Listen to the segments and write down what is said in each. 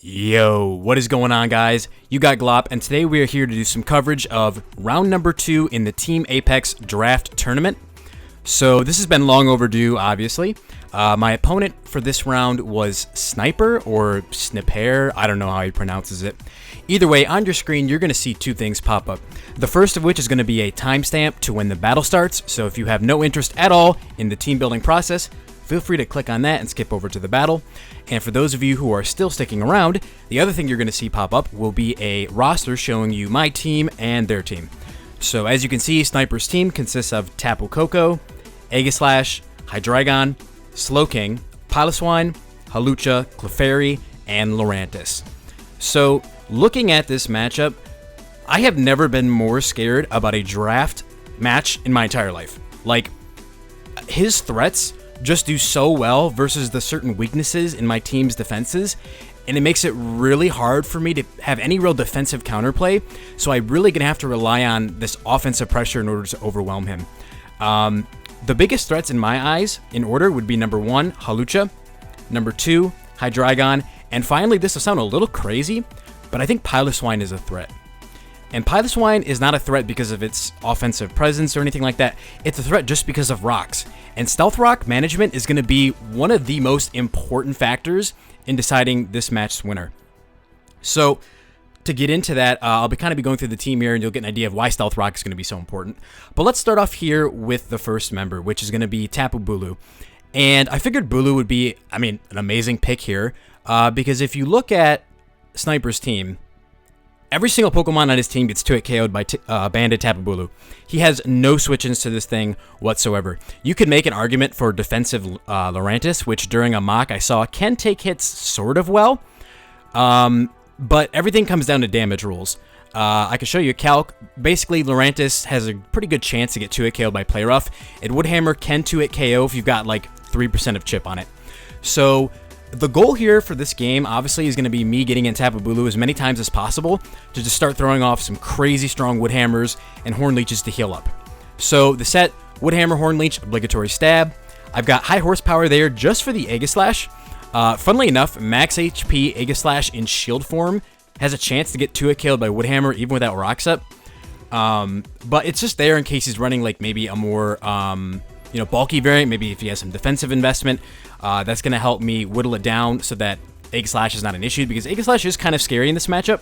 Yo, what is going on, guys? You got Glop, and today we are here to do some coverage of round number 2 in the Team Apex Draft Tournament. So this has been long overdue, obviously. My opponent for this round was Sniper, or Sniper, I don't know how he pronounces it. Either way, on your screen, you're going to see two things pop up. The first of which is going to be a timestamp to when the battle starts, so if you have no interest at all in the team building process, feel free to click on that and skip over to the battle. And for those of you who are still sticking around, the other thing you're going to see pop up will be a roster showing you my team and their team. So as you can see, Sniper's team consists of Tapu Koko, Aegislash, Hydreigon, Slowking, Piloswine, Hawlucha, Clefairy, and Lurantis. So looking at this matchup, I have never been more scared about a draft match in my entire life. Like, his threats just do so well versus the certain weaknesses in my team's defenses, and it makes it really hard for me to have any real defensive counterplay, so I'm really going to have to rely on this offensive pressure in order to overwhelm him. The biggest threats in my eyes, in order, would be number 1, Hawlucha, number 2, Hydreigon, and finally, this will sound a little crazy, but I think Piloswine is a threat. And Piloswine is not a threat because of its offensive presence or anything like that. It's a threat just because of rocks. And Stealth Rock management is going to be one of the most important factors in deciding this match's winner. So to get into that, I'll be going through the team here, and you'll get an idea of why Stealth Rock is going to be so important. But let's start off here with the first member, which is going to be Tapu Bulu. And I figured Bulu would be, an amazing pick here, because if you look at Sniper's team, every single Pokemon on his team gets 2-hit KO'd by Banded Tapu Bulu. He has no switch-ins to this thing whatsoever. You could make an argument for defensive Lurantis, which during a mock I saw can take hits sort of well, but everything comes down to damage rules. I can show you a calc. Basically, Lurantis has a pretty good chance to get 2-hit KO'd by Play Rough. And Woodhammer can 2-hit KO if you've got like 3% of chip on it. So the goal here for this game, obviously, is going to be me getting in Tapu Bulu as many times as possible to just start throwing off some crazy strong Wood Hammers and Horn Leeches to heal up. So the set, Wood Hammer, Horn Leech, obligatory stab. I've got high horsepower there just for the Aegislash. Funnily enough, max HP Aegislash in shield form has a chance to get 2-hit KO'd by Wood Hammer even without Rocks up. But it's just there in case he's running like maybe a more bulky variant, maybe if he has some defensive investment. That's going to help me whittle it down so that Aegislash is not an issue, because Aegislash is kind of scary in this matchup.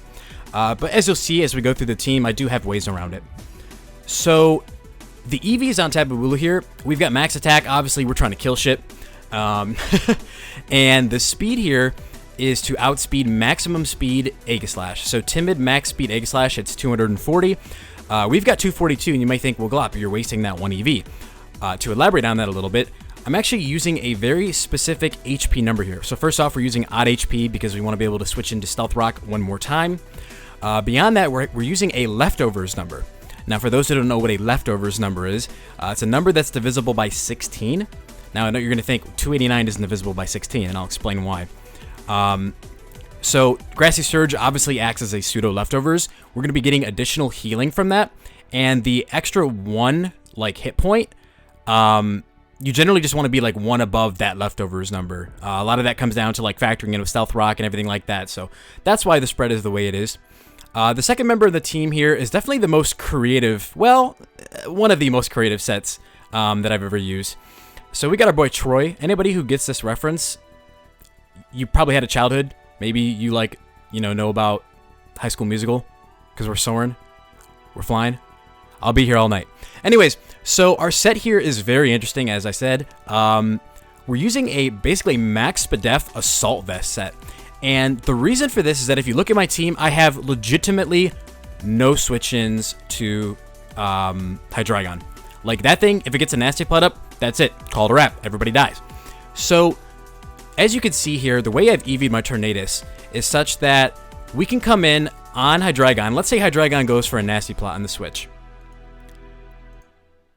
But as you'll see as we go through the team, I do have ways around it. So the EVs on Tapu Bulu here, we've got max attack. Obviously, we're trying to kill shit. And the speed here is to outspeed maximum speed Aegislash. So timid max speed Aegislash, it's 240. We've got 242, and you might think, well, Glop, you're wasting that one EV. To elaborate on that a little bit, I'm actually using a very specific HP number here. So first off, we're using odd HP because we want to be able to switch into Stealth Rock one more time. Beyond that, we're using a leftovers number. Now, for those who don't know what a leftovers number is, it's a number that's divisible by 16. Now, I know you're going to think 289 isn't divisible by 16, and I'll explain why. So Grassy Surge obviously acts as a pseudo leftovers. We're going to be getting additional healing from that, and the extra 1 hit point, you generally just want to be like 1 above that leftovers number. A lot of that comes down to factoring in with Stealth Rock and everything like that. So that's why the spread is the way it is. The second member of the team here is definitely the most creative, one of the most creative sets that I've ever used. So we got our boy Troy. Anybody who gets this reference, you probably had a childhood. Maybe you know about High School Musical, because we're soaring, we're flying. I'll be here all night. Anyways, so our set here is very interesting, as I said. We're using a basically max Spadef Assault Vest set. And the reason for this is that if you look at my team, I have legitimately no switch-ins to Hydreigon. Like, that thing, if it gets a Nasty Plot up, that's it. Call it a wrap. Everybody dies. So, as you can see here, the way I've EV'd my Tornadus is such that we can come in on Hydreigon. Let's say Hydreigon goes for a Nasty Plot on the switch.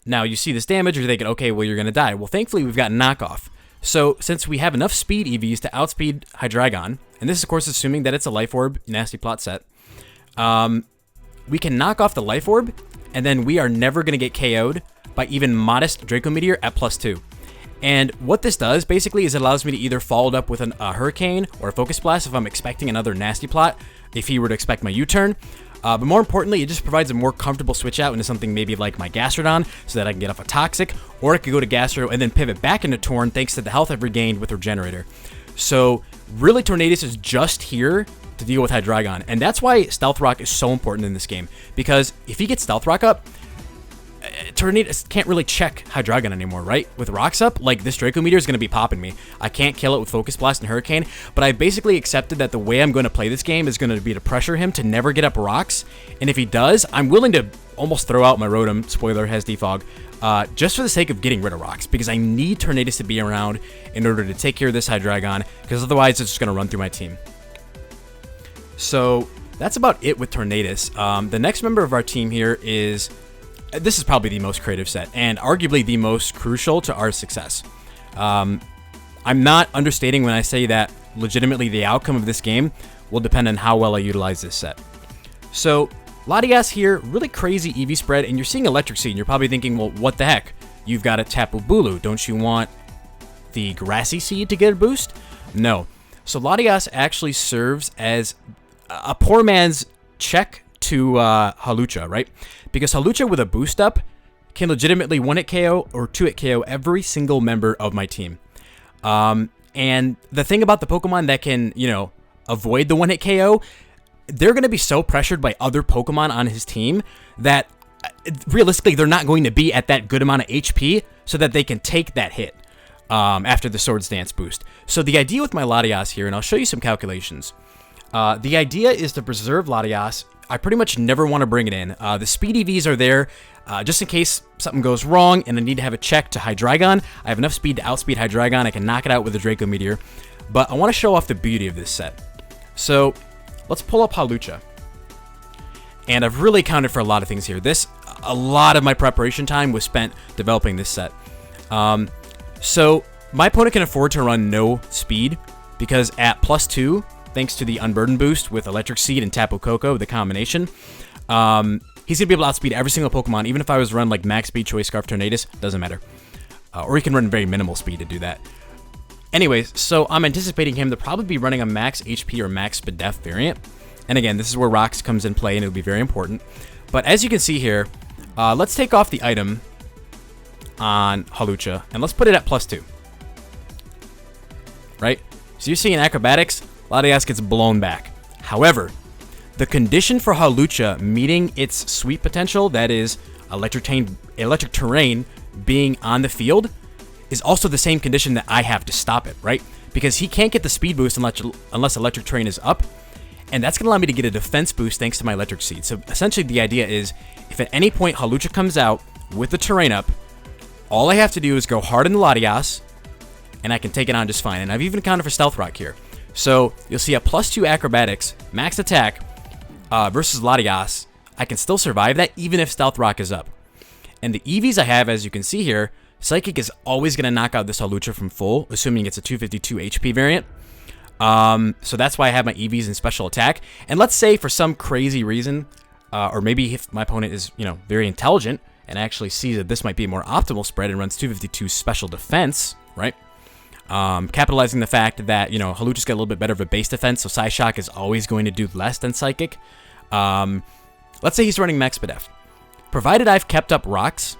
Now, you see this damage, you're thinking, okay, well, you're going to die. Well, thankfully, we've got knockoff. So, since we have enough speed EVs to outspeed Hydreigon, and this is, of course, assuming that it's a Life Orb Nasty Plot set, we can knock off the Life Orb, and then we are never going to get KO'd by even modest Draco Meteor at +2. And what this does basically is it allows me to either follow it up with a Hurricane or a Focus Blast if I'm expecting another nasty plot, if he were to expect my U-turn. But more importantly, it just provides a more comfortable switch out into something maybe like my Gastrodon so that I can get off a Toxic, or I could go to Gastro and then pivot back into Torn thanks to the health I've regained with Regenerator. So really, Tornadus is just here to deal with Hydreigon, and that's why Stealth Rock is so important in this game, because if he gets Stealth Rock up, Tornadus can't really check Hydreigon anymore, right? With rocks up, like, this Draco Meteor is going to be popping me. I can't kill it with Focus Blast and Hurricane, but I basically accepted that the way I'm going to play this game is going to be to pressure him to never get up rocks, and if he does, I'm willing to almost throw out my Rotom, spoiler, has Defog, just for the sake of getting rid of rocks, because I need Tornadus to be around in order to take care of this Hydreigon, because otherwise it's just going to run through my team. So that's about it with Tornadus. The next member of our team here is... This is probably the most creative set, and arguably the most crucial to our success. I'm not understating when I say that legitimately the outcome of this game will depend on how well I utilize this set. So, Latias here, really crazy EV spread, and you're seeing Electric Seed, and you're probably thinking, well, what the heck? You've got a Tapu Bulu. Don't you want the Grassy Seed to get a boost? No. So, Latias actually serves as a poor man's check to Hawlucha, right? Because Hawlucha with a boost up can legitimately 1-hit KO or 2-hit KO every single member of my team. And the thing about the Pokemon that can, you know, avoid the 1-hit KO, they're going to be so pressured by other Pokemon on his team that realistically they're not going to be at that good amount of HP so that they can take that hit after the Swords Dance boost. So the idea with my Latias here, and I'll show you some calculations. The idea is to preserve Latias. I pretty much never want to bring it in. The speed EVs are there just in case something goes wrong and I need to have a check to Hydreigon. I have enough speed to outspeed Hydreigon. I can knock it out with a Draco Meteor. But I want to show off the beauty of this set. So let's pull up Hawlucha. And I've really accounted for a lot of things here. A lot of my preparation time was spent developing this set. So my opponent can afford to run no speed because at +2, thanks to the Unburden boost with Electric Seed and Tapu Koko, the combination, he's going to be able to outspeed every single Pokemon, even if I was to run like Max Speed, Choice Scarf, Tornadus, doesn't matter. Or he can run very minimal speed to do that. Anyways, so I'm anticipating him to probably be running a max HP or max Spadef variant. And again, this is where Rocks comes in play and it'll be very important. But as you can see here, let's take off the item on Hawlucha and let's put it at +2. Right? So you're seeing Acrobatics, Latias gets blown back. However, the condition for Hawlucha meeting its sweep potential, that is electric terrain being on the field, is also the same condition that I have to stop it, right? Because he can't get the speed boost unless electric terrain is up, and that's going to allow me to get a defense boost thanks to my Electric Seed. So essentially the idea is, if at any point Hawlucha comes out with the terrain up, all I have to do is go hard into Latias, and I can take it on just fine. And I've even accounted for Stealth Rock here. So you'll see a +2 Acrobatics, max attack, versus Latias. I can still survive that even if Stealth Rock is up. And the EVs I have, as you can see here, Psychic is always going to knock out this Hawlucha from full, assuming it's a 252 HP variant. So that's why I have my EVs in special attack. And let's say for some crazy reason, or maybe if my opponent is, you know, very intelligent and actually sees that this might be a more optimal spread and runs 252 special defense, right? Capitalizing the fact that, you know, Hawlucha's got a little bit better of a base defense, so Psyshock is always going to do less than Psychic. Let's say he's running Max Spadef. Provided I've kept up Rocks,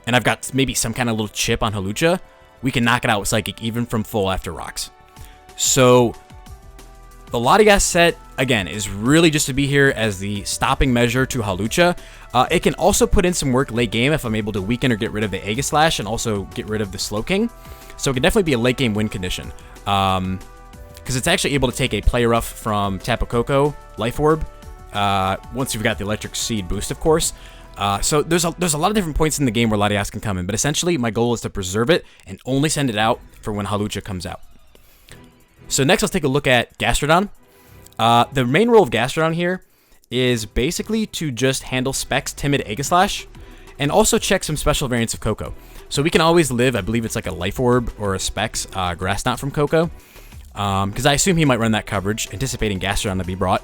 and I've got maybe some kind of little chip on Hawlucha, we can knock it out with Psychic even from full after Rocks. So, the Latias set, again, is really just to be here as the stopping measure to Hawlucha. It can also put in some work late game if I'm able to weaken or get rid of the Aegislash and also get rid of the Slowking. So it can definitely be a late game win condition. Because it's actually able to take a Play Rough from Tapu Koko, Life Orb, once you've got the Electric Seed boost, of course. So there's a lot of different points in the game where Latias can come in, but essentially my goal is to preserve it and only send it out for when Hawlucha comes out. So next, let's take a look at Gastrodon. The main role of Gastrodon here is basically to just handle Specs, Timid, Aegislash, and also check some special variants of Koko. So we can always live, I believe it's like a Life Orb or a Specs Grass Knot from Koko, because I assume he might run that coverage, anticipating Gastrodon to be brought.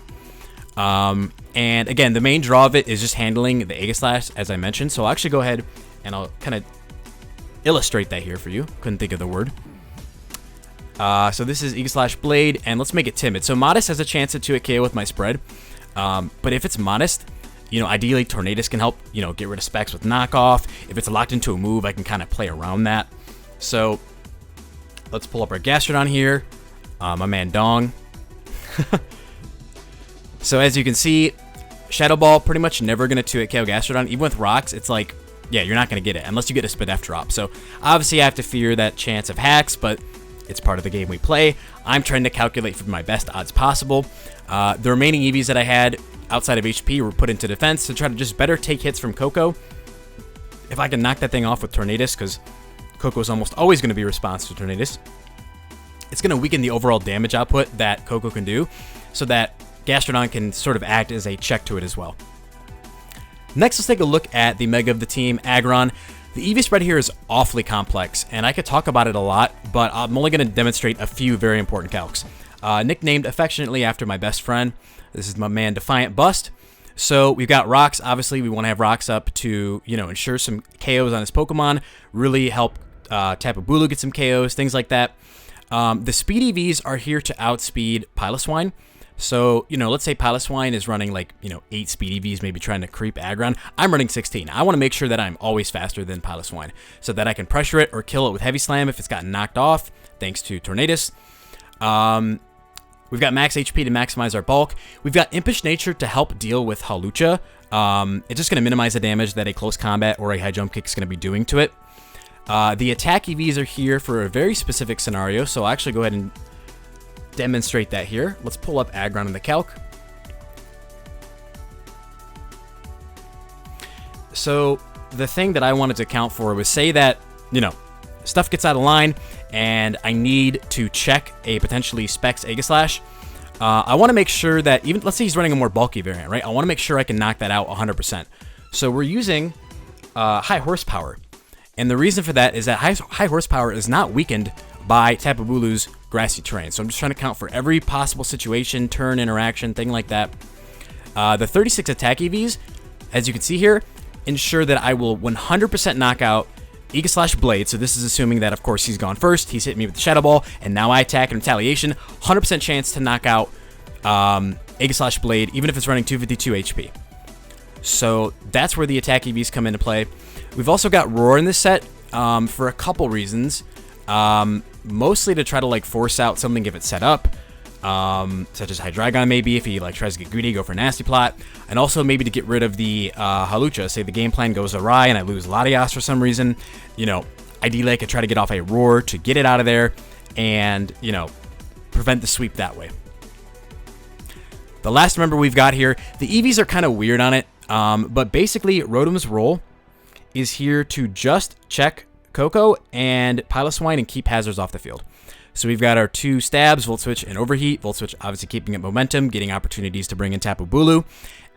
And again, the main draw of it is just handling the Aegislash, as I mentioned. So I'll actually go ahead and I'll kind of illustrate that here for you. Couldn't think of the word. So this is Aegislash Blade, and let's make it timid. So Modest has a chance to 2-hit KO with my spread, but if it's Modest, you know, ideally Tornadus can help, you know, get rid of specs with knockoff. If it's locked into a move, I can kind of play around that. So let's pull up our Gastrodon here. My man Dong. So as you can see, Shadow Ball pretty much never going to 2-hit KO Gastrodon. Even with rocks, it's like, yeah, you're not going to get it unless you get a Spadef drop. So obviously I have to fear that chance of hacks, but it's part of the game we play. I'm trying to calculate for my best odds possible. The remaining EVs that I had outside of HP were put into defense to try to just better take hits from Koko. If I can knock that thing off with Tornadus, because Koko is almost always going to be responsive to Tornadus, it's going to weaken the overall damage output that Koko can do, so that Gastrodon can sort of act as a check to it as well. Next, let's take a look at the Mega of the team, Aggron. The EV spread here is awfully complex, and I could talk about it a lot, but I'm only going to demonstrate a few very important calcs. Nicknamed affectionately after my best friend, this is my man Defiant Bust. So we've got rocks. Obviously, we want to have rocks up to, you know, ensure some KOs on his Pokemon, really help Tapu Bulu get some KOs, things like that. The speed EVs are here to outspeed Piloswine. So, you know, let's say Piloswine is running like, you know, 8 speed EVs, maybe trying to creep Aggron. I'm running 16. I want to make sure that I'm always faster than Piloswine so that I can pressure it or kill it with Heavy Slam if it's gotten knocked off, thanks to Tornadus. We've got max HP to maximize our bulk. We've got Impish Nature to help deal with Hawlucha. It's just going to minimize the damage that a close combat or a high jump kick is going to be doing to it. The attack EVs are here for a very specific scenario, so I'll actually go ahead and demonstrate that here. Let's pull up Aggron in the calc. So the thing that I wanted to account for was, say that, you know, stuff gets out of line and I need to check a potentially Specs Aegislash. I want to make sure that, even, let's say he's running a more bulky variant, right? I want to make sure I can knock that out 100%. So we're using high horsepower. And the reason for that is that high horsepower is not weakened by Tapu Bulu's grassy terrain. So I'm just trying to count for every possible situation, turn, interaction, thing like that. The 36 attack EVs, as you can see here, ensure that I will 100% knock out Aegislash Blade. So this is assuming that, of course, he's gone first. He's hit me with the Shadow Ball, and now I attack in retaliation. 100% chance to knock out Aegislash Blade, even if it's running 252 HP. So that's where the attack EVs come into play. We've also got Roar in this set for a couple reasons. Mostly to try to like force out something if it's set up, such as Hydreigon maybe, if he like tries to get greedy, go for Nasty Plot, and also maybe to get rid of the Hawlucha. Say the game plan goes awry and I lose Latias for some reason, you know, ideally I could try to get off a Roar to get it out of there and, you know, prevent the sweep that way. The last member we've got here, the EVs are kind of weird on it, but basically Rotom's role is here to just check Koko and Piloswine and keep hazards off the field. So we've got our 2 stabs, Volt Switch and Overheat. Volt Switch obviously keeping up momentum, getting opportunities to bring in Tapu Bulu.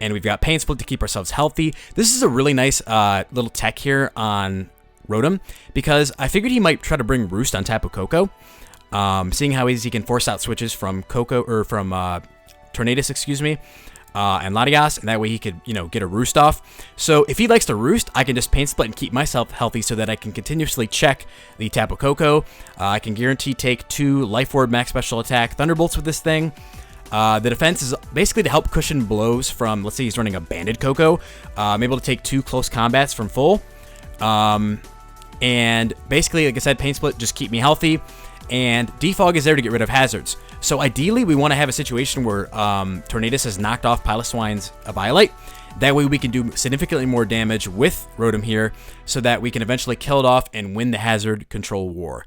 And we've got Pain Split to keep ourselves healthy. This is a really nice little tech here on Rotom, because I figured he might try to bring Roost on Tapu Koko. Seeing how easy he can force out switches from Koko, or from Tornadus, excuse me, and Latias, and that way he could, you know, get a Roost off. So if he likes to Roost, I can just Pain Split and keep myself healthy so that I can continuously check the Tapu Koko. I can guarantee take 2 Life Orb Max Special Attack Thunderbolts with this thing. The defense is basically to help cushion blows from, let's say he's running a Banded Koko. I'm able to take 2 close combats from full. And basically, like I said, Pain Split, just keep me healthy. And Defog is there to get rid of hazards. So ideally, we want to have a situation where Tornadus has knocked off Piloswine's Violite. That way we can do significantly more damage with Rotom here, so that we can eventually kill it off and win the hazard control war.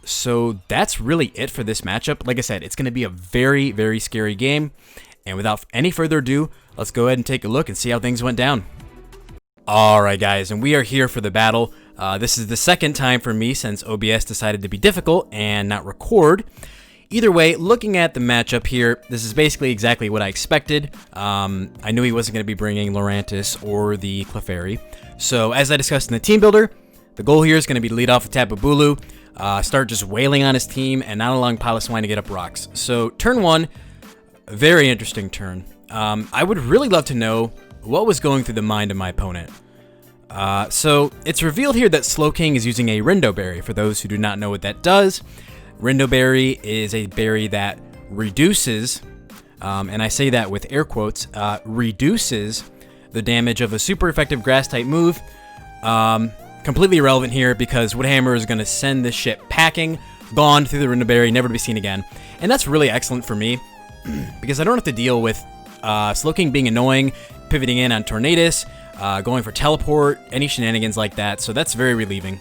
So that's really it for this matchup. Like I said, it's going to be a very, very scary game. And without any further ado, let's go ahead and take a look and see how things went down. Alright guys, and we are here for the battle. This is the second time for me since OBS decided to be difficult and not record. Either way, looking at the matchup here, this is basically exactly what I expected. I knew he wasn't going to be bringing Lurantis or the Clefairy. So as I discussed in the team builder, the goal here is going to be to lead off with Tapu Bulu, start just wailing on his team and not allowing Piloswine to get up rocks. So turn 1, very interesting turn. I would really love to know what was going through the mind of my opponent. So it's revealed here that Slowking is using a Rindo Berry. For those who do not know what that does, Rindo Berry is a berry that reduces, and I say that with air quotes, reduces the damage of a super effective grass type move. Completely irrelevant here because Woodhammer is going to send this shit packing, gone through the Rindo Berry, never to be seen again. And that's really excellent for me because I don't have to deal with Slowking being annoying, pivoting in on Tornadus, going for teleport, any shenanigans like that, so that's very relieving.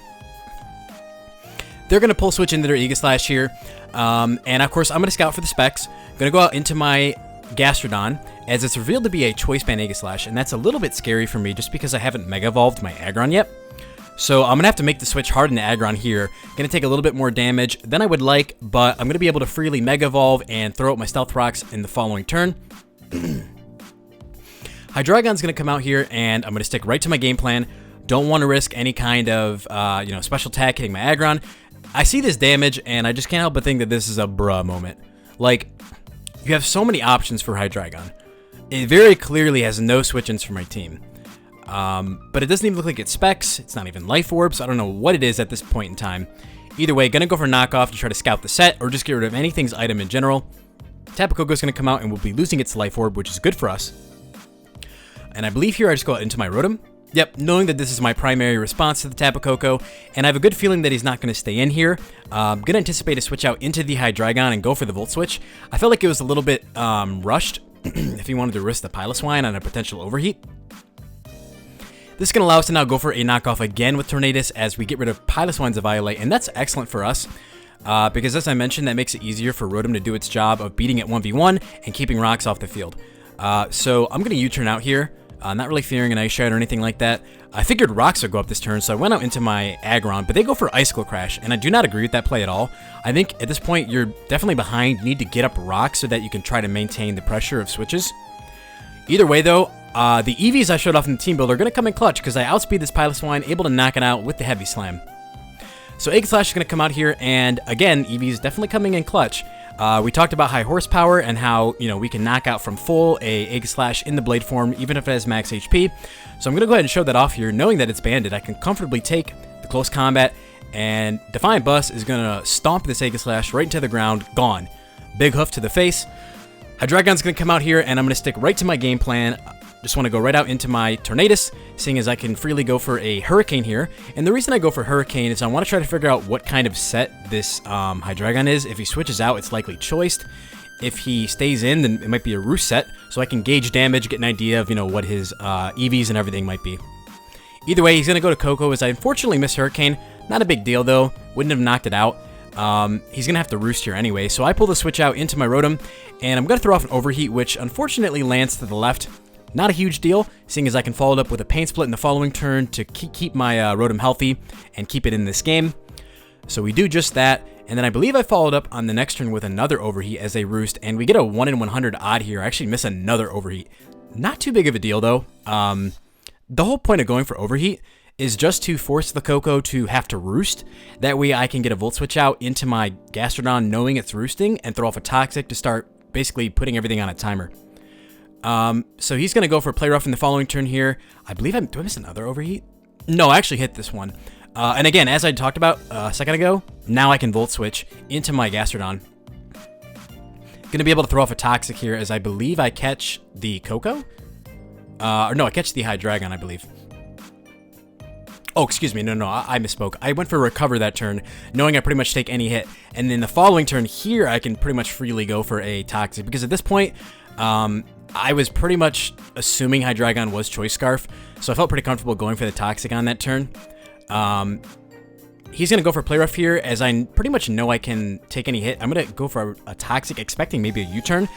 They're going to pull switch into their Aegislash here, and of course I'm going to scout for the specs. I'm going to go out into my Gastrodon, as it's revealed to be a Choice Band Aegislash, and that's a little bit scary for me just because I haven't Mega Evolved my Aggron yet. So I'm going to have to make the switch hard into Aggron here. Going to take a little bit more damage than I would like, but I'm going to be able to freely Mega Evolve and throw out my Stealth Rocks in the following turn. Hydreigon's going to come out here, and I'm going to stick right to my game plan. Don't want to risk any kind of, special attack hitting my Aggron. I see this damage, and I just can't help but think that this is a bruh moment. Like, you have so many options for Hydreigon. It very clearly has no switch-ins for my team. But it doesn't even look like it's specs. It's not even Life Orbs. I don't know what it is at this point in time. Either way, gonna go for knockoff to try to scout the set, or just get rid of anything's item in general. Tapu Koko's gonna come out, and we'll be losing its Life Orb, which is good for us. And I believe here I just go out into my Rotom. Yep, knowing that this is my primary response to the Tapu Koko, and I have a good feeling that he's not going to stay in here. I'm going to anticipate a switch out into the Hydreigon and go for the Volt Switch. I felt like it was a little bit rushed if he wanted to risk the Piloswine on a potential overheat. This is going to allow us to now go for a knockoff again with Tornadus as we get rid of Piloswine's Eviolite, and that's excellent for us. Because as I mentioned, that makes it easier for Rotom to do its job of beating it 1v1 and keeping rocks off the field. So I'm going to U-turn out here. Not really fearing an Ice Shard or anything like that. I figured Rocks would go up this turn, so I went out into my Aggron, but they go for Icicle Crash, and I do not agree with that play at all. I think at this point, you're definitely behind. You need to get up Rocks so that you can try to maintain the pressure of switches. Either way, though, the EVs I showed off in the team build are going to come in clutch because I outspeed this Piloswine, able to knock it out with the Heavy Slam. So Aegislash is going to come out here, and again, EVs definitely coming in clutch. We talked about high horsepower and how, we can knock out from full a Aegislash in the blade form, even if it has max HP. So I'm going to go ahead and show that off here. Knowing that it's banded, I can comfortably take the close combat, and Defiant Bust is going to stomp this Aegislash right into the ground, gone. Big hoof to the face. Hydreigon's going to come out here, and I'm going to stick right to my game plan. Just want to go right out into my Tornadus, seeing as I can freely go for a Hurricane here. And the reason I go for Hurricane is I want to try to figure out what kind of set this Hydreigon is. If he switches out, it's likely Choiced. If he stays in, then it might be a Roost set, so I can gauge damage, get an idea of, what his EVs and everything might be. Either way, he's going to go to Koko, as I unfortunately missed Hurricane. Not a big deal, though. Wouldn't have knocked it out. He's going to have to Roost here anyway, so I pull the switch out into my Rotom, and I'm going to throw off an Overheat, which unfortunately lands to the left. Not a huge deal, seeing as I can follow it up with a Pain Split in the following turn to keep my Rotom healthy and keep it in this game. So we do just that, and then I believe I followed up on the next turn with another Overheat as a Roost, and we get a 1 in 100 odd here. I actually miss another Overheat. Not too big of a deal, though. The whole point of going for Overheat is just to force the Koko to have to Roost. That way I can get a Volt Switch out into my Gastrodon knowing it's roosting and throw off a Toxic to start basically putting everything on a timer. So he's going to go for Play Rough in the following turn here. I believe do I miss another Overheat? No, I actually hit this one. And again, as I talked about a second ago, now I can Volt Switch into my Gastrodon. Going to be able to throw off a Toxic here as I believe I catch the Koko? Or no, I catch the Hydreigon, I believe. Oh, excuse me. No, I misspoke. I went for Recover that turn, knowing I pretty much take any hit. And then the following turn here, I can pretty much freely go for a Toxic. Because at this point, I was pretty much assuming Hydreigon was Choice Scarf, so I felt pretty comfortable going for the Toxic on that turn. He's going to go for Play Rough here, as I pretty much know I can take any hit. I'm going to go for a Toxic, expecting maybe a U-turn.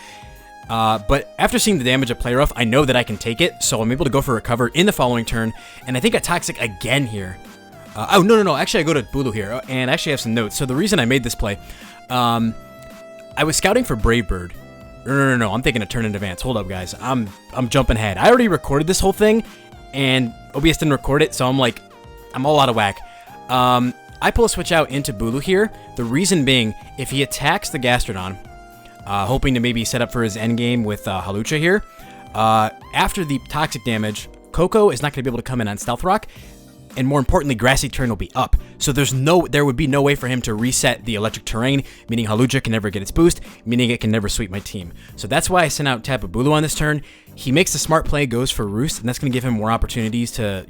But after seeing the damage of Play Rough, I know that I can take it, so I'm able to go for Recover in the following turn, and I think a Toxic again here. Oh, no, actually I go to Bulu here, and I actually have some notes. So the reason I made this play, I was scouting for Brave Bird. No, I'm taking a turn in advance. Hold up, guys. I'm jumping ahead. I already recorded this whole thing, and OBS didn't record it, so I'm all out of whack. I pull a switch out into Bulu here. The reason being, if he attacks the Gastrodon, hoping to maybe set up for his endgame with Hawlucha here, after the Toxic damage, Coco is not going to be able to come in on Stealth Rock, and more importantly, Grassy Terrain will be up. So there would be no way for him to reset the Electric Terrain, meaning Hawlucha can never get its boost, meaning it can never sweep my team. So that's why I sent out Tapu Bulu on this turn. He makes the smart play, goes for Roost, and that's going to give him more opportunities to,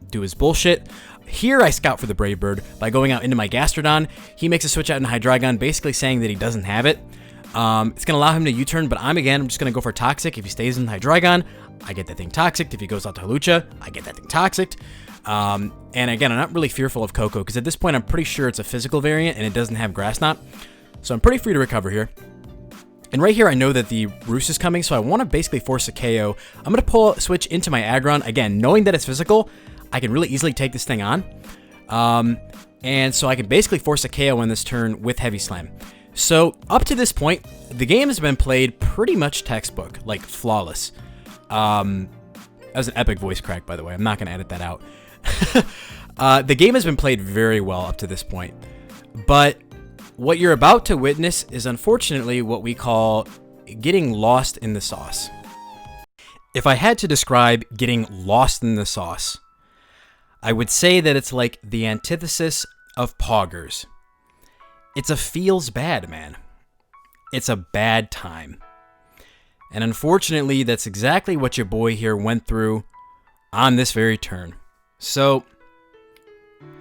do his bullshit. Here I scout for the Brave Bird by going out into my Gastrodon. He makes a switch out into Hydreigon, basically saying that he doesn't have it. It's going to allow him to U-turn, but I'm just going to go for Toxic. If he stays in Hydreigon, I get that thing Toxic. If he goes out to Hawlucha, I get that thing Toxic. And again, I'm not really fearful of Coco, because at this point I'm pretty sure it's a physical variant and it doesn't have Grass Knot. So I'm pretty free to recover here. And right here, I know that the Roost is coming, so I want to basically force a KO. I'm going to switch into my Aggron. Again, knowing that it's physical, I can really easily take this thing on. And so I can basically force a KO in this turn with Heavy Slam. So up to this point, the game has been played pretty much textbook, like flawless. That was an epic voice crack, by the way. I'm not going to edit that out. The game has been played very well up to this point. But what you're about to witness is unfortunately what we call getting lost in the sauce. If I had to describe getting lost in the sauce, I would say that it's like the antithesis of Poggers. It's a feels bad, man. It's a bad time. And unfortunately, that's exactly what your boy here went through on this very turn. So,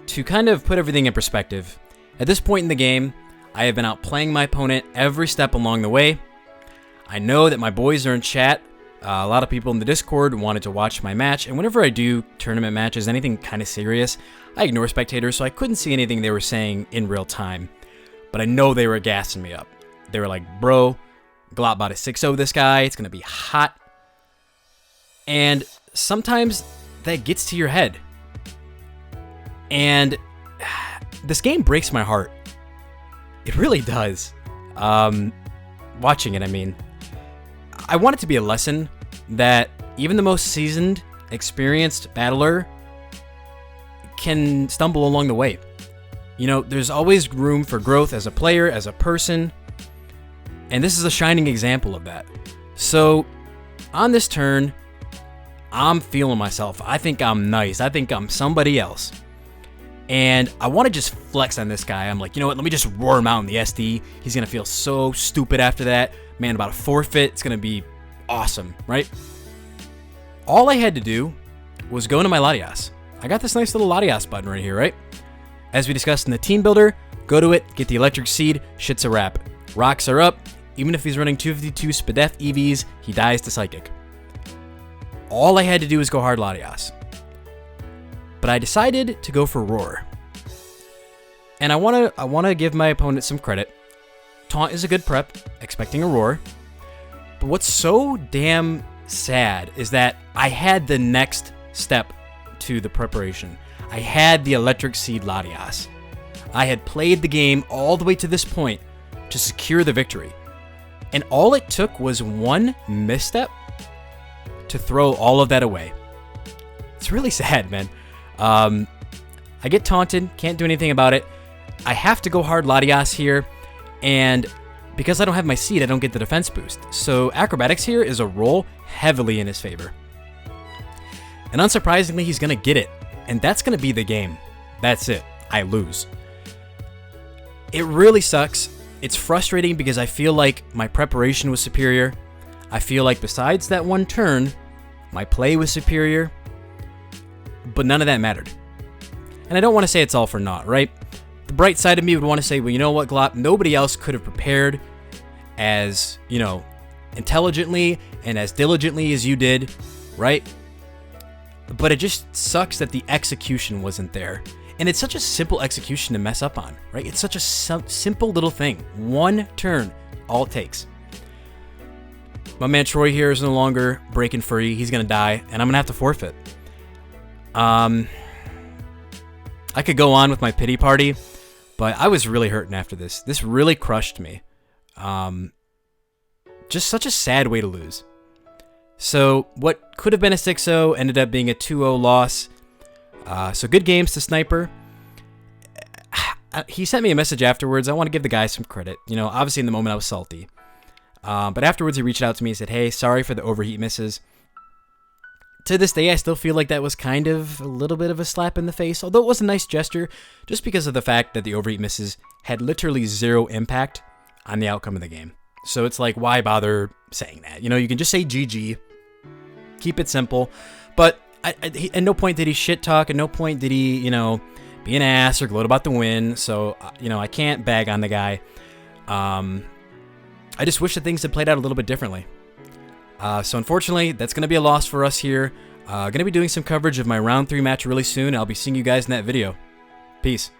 to kind of put everything in perspective, at this point in the game, I have been outplaying my opponent every step along the way. I know that my boys are in chat. A lot of people in the Discord wanted to watch my match, and whenever I do tournament matches, anything kind of serious, I ignore spectators, so I couldn't see anything they were saying in real time. But I know they were gassing me up. They were like, bro, Glop about to 6-0 this guy, it's going to be hot. And sometimes that gets to your head. And this game breaks my heart. It really does. Watching it, I mean. I want it to be a lesson that even the most seasoned, experienced battler can stumble along the way. There's always room for growth as a player, as a person, and this is a shining example of that. So, on this turn, I'm feeling myself. I think I'm nice. I think I'm somebody else. And I want to just flex on this guy. I'm like, you know what? Let me just roar him out in the SD. He's going to feel so stupid after that. Man, about a forfeit. It's going to be awesome, right? All I had to do was go into my Latias. I got this nice little Latias button right here, right? As we discussed in the team builder, go to it, get the Electric Seed, shit's a wrap. Rocks are up. Even if he's running 252 Spadef EVs, he dies to Psychic. All I had to do was go hard Latias. But I decided to go for Roar. And I want to give my opponent some credit. Taunt is a good prep, expecting a Roar. But what's so damn sad is that I had the next step to the preparation. I had the Electric Seed Latias. I had played the game all the way to this point to secure the victory. And all it took was one misstep to throw all of that away. It's really sad, man. I get taunted, can't do anything about it. I have to go hard Latias here, and because I don't have my seed, I don't get the defense boost. So Acrobatics here is a roll heavily in his favor. And unsurprisingly, he's going to get it, and that's going to be the game. That's it. I lose. It really sucks. It's frustrating because I feel like my preparation was superior. I feel like besides that one turn, my play was superior. But none of that mattered. And I don't want to say it's all for naught, right? The bright side of me would want to say, well, you know what, Glop? Nobody else could have prepared as, intelligently and as diligently as you did, right? But it just sucks that the execution wasn't there. And it's such a simple execution to mess up on, right? It's such a simple little thing. One turn, all it takes. My man Troy here is no longer breaking free. He's going to die, and I'm going to have to forfeit. I could go on with my pity party, but I was really hurting after this. This really crushed me. Just such a sad way to lose. So what could have been a 6-0 ended up being a 2-0 loss. So good games to Sniper. He sent me a message afterwards. I want to give the guy some credit. Obviously in the moment I was salty. But afterwards he reached out to me and said, hey, sorry for the overheat misses. to this day, I still feel like that was kind of a little bit of a slap in the face, although it was a nice gesture, just because of the fact that the overheat misses had literally zero impact on the outcome of the game. So it's like, why bother saying that? You know, you can just say GG, keep it simple. But at no point did he shit talk, at no point did he, you know, be an ass or gloat about the win. So, you know, I can't bag on the guy. I just wish that things had played out a little bit differently. So unfortunately, that's going to be a loss for us here. Going to be doing some coverage of my round 3 match really soon. I'll be seeing you guys in that video. Peace.